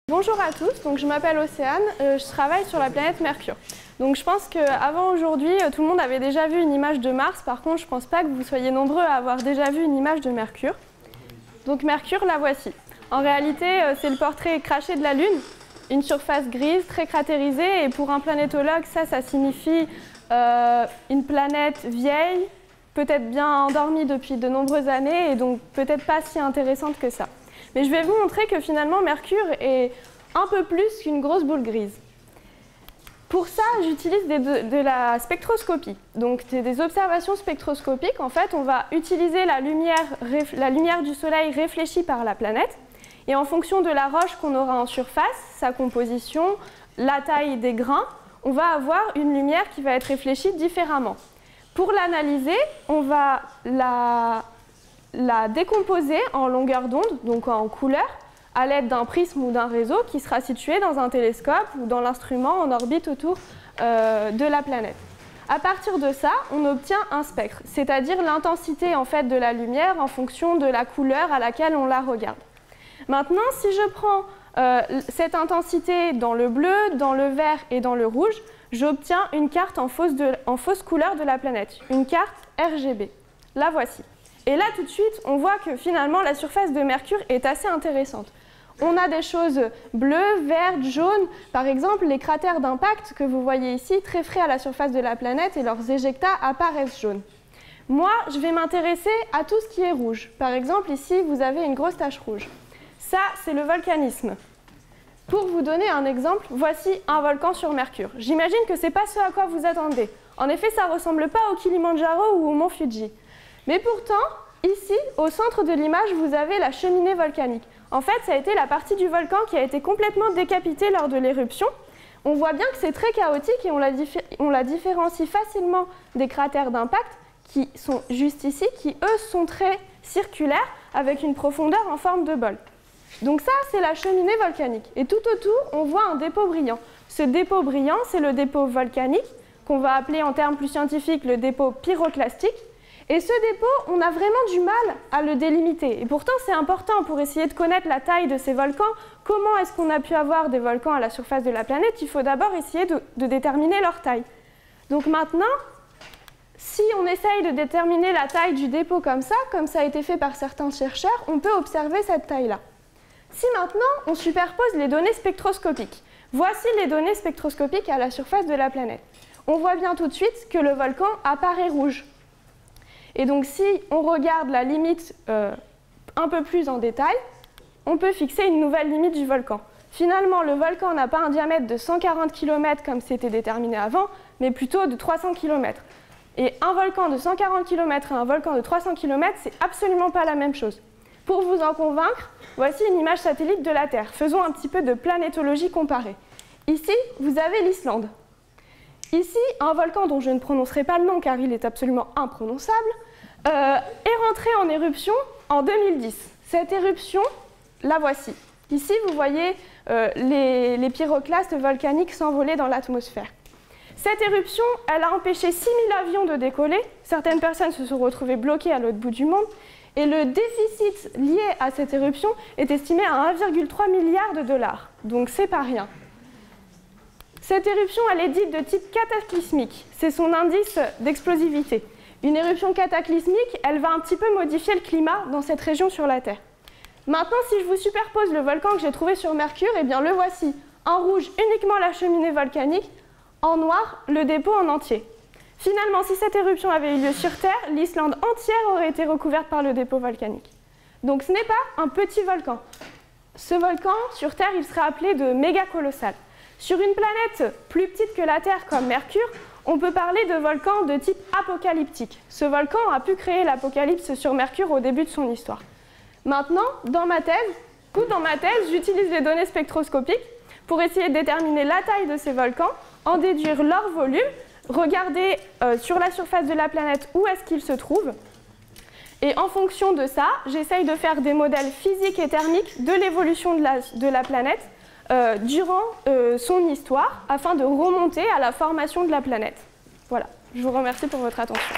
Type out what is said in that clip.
Bonjour à tous, donc je m'appelle Océane, je travaille sur la planète Mercure. Donc je pense qu'avant aujourd'hui, tout le monde avait déjà vu une image de Mars, par contre je ne pense pas que vous soyez nombreux à avoir déjà vu une image de Mercure. Donc Mercure, la voici. En réalité, c'est le portrait craché de la Lune, une surface grise, très cratérisée, et pour un planétologue, ça signifie une planète vieille, peut-être bien endormie depuis de nombreuses années, et donc peut-être pas si intéressante que ça. Mais je vais vous montrer que finalement Mercure est un peu plus qu'une grosse boule grise. Pour ça, j'utilise de la spectroscopie, donc des observations spectroscopiques. En fait, on va utiliser la lumière du Soleil réfléchie par la planète, et en fonction de la roche qu'on aura en surface, sa composition, la taille des grains, on va avoir une lumière qui va être réfléchie différemment. Pour l'analyser, on va la décomposer en longueur d'onde, donc en couleur, à l'aide d'un prisme ou d'un réseau qui sera situé dans un télescope ou dans l'instrument en orbite autour de la planète. À partir de ça, on obtient un spectre, c'est-à-dire l'intensité en fait de la lumière en fonction de la couleur à laquelle on la regarde. Maintenant, si je prends cette intensité dans le bleu, dans le vert et dans le rouge, j'obtiens une carte en fausse couleur de la planète, une carte RGB. La voici. Et là, tout de suite, on voit que finalement, la surface de Mercure est assez intéressante. On a des choses bleues, vertes, jaunes. Par exemple, les cratères d'impact que vous voyez ici, très frais à la surface de la planète, et leurs éjectats apparaissent jaunes. Moi, je vais m'intéresser à tout ce qui est rouge. Par exemple, ici, vous avez une grosse tache rouge. Ça, c'est le volcanisme. Pour vous donner un exemple, voici un volcan sur Mercure. J'imagine que ce n'est pas ce à quoi vous attendez. En effet, ça ne ressemble pas au Kilimandjaro ou au mont Fuji. Mais pourtant, ici, au centre de l'image, vous avez la cheminée volcanique. En fait, ça a été la partie du volcan qui a été complètement décapitée lors de l'éruption. On voit bien que c'est très chaotique et on la différencie facilement des cratères d'impact qui sont juste ici, qui eux sont très circulaires avec une profondeur en forme de bol. Donc ça, c'est la cheminée volcanique. Et tout autour, on voit un dépôt brillant. Ce dépôt brillant, c'est le dépôt volcanique, qu'on va appeler en termes plus scientifiques le dépôt pyroclastique. Et ce dépôt, on a vraiment du mal à le délimiter. Et pourtant, c'est important pour essayer de connaître la taille de ces volcans. Comment est-ce qu'on a pu avoir des volcans à la surface de la planète? Il faut d'abord essayer de déterminer leur taille. Donc maintenant, si on essaye de déterminer la taille du dépôt comme ça a été fait par certains chercheurs, on peut observer cette taille-là. Si maintenant, on superpose les données spectroscopiques, voici les données spectroscopiques à la surface de la planète. On voit bien tout de suite que le volcan apparaît rouge. Et donc si on regarde la limite un peu plus en détail, on peut fixer une nouvelle limite du volcan. Finalement, le volcan n'a pas un diamètre de 140 km comme c'était déterminé avant, mais plutôt de 300 km. Et un volcan de 140 km et un volcan de 300 km, c'est absolument pas la même chose. Pour vous en convaincre, voici une image satellite de la Terre. Faisons un petit peu de planétologie comparée. Ici, vous avez l'Islande. Ici, un volcan dont je ne prononcerai pas le nom car il est absolument imprononçable, est rentré en éruption en 2010. Cette éruption, la voici. Ici, vous voyez les pyroclastes volcaniques s'envoler dans l'atmosphère. Cette éruption, elle a empêché 6000 avions de décoller. Certaines personnes se sont retrouvées bloquées à l'autre bout du monde. Et le déficit lié à cette éruption est estimé à 1,3 milliard de dollars. Donc c'est pas rien. Cette éruption, elle est dite de type cataclysmique. C'est son indice d'explosivité. Une éruption cataclysmique, elle va un petit peu modifier le climat dans cette région sur la Terre. Maintenant, si je vous superpose le volcan que j'ai trouvé sur Mercure, eh bien le voici. En rouge, uniquement la cheminée volcanique. En noir, le dépôt en entier. Finalement, si cette éruption avait eu lieu sur Terre, l'Islande entière aurait été recouverte par le dépôt volcanique. Donc ce n'est pas un petit volcan. Ce volcan, sur Terre, il sera appelé de méga colossal. Sur une planète plus petite que la Terre comme Mercure, on peut parler de volcan de type apocalyptique. Ce volcan a pu créer l'apocalypse sur Mercure au début de son histoire. Maintenant, dans ma thèse, j'utilise les données spectroscopiques pour essayer de déterminer la taille de ces volcans, en déduire leur volume, regarder sur la surface de la planète où est-ce qu'ils se trouvent. Et en fonction de ça, j'essaye de faire des modèles physiques et thermiques de l'évolution de la planète durant son histoire, afin de remonter à la formation de la planète. Voilà, je vous remercie pour votre attention.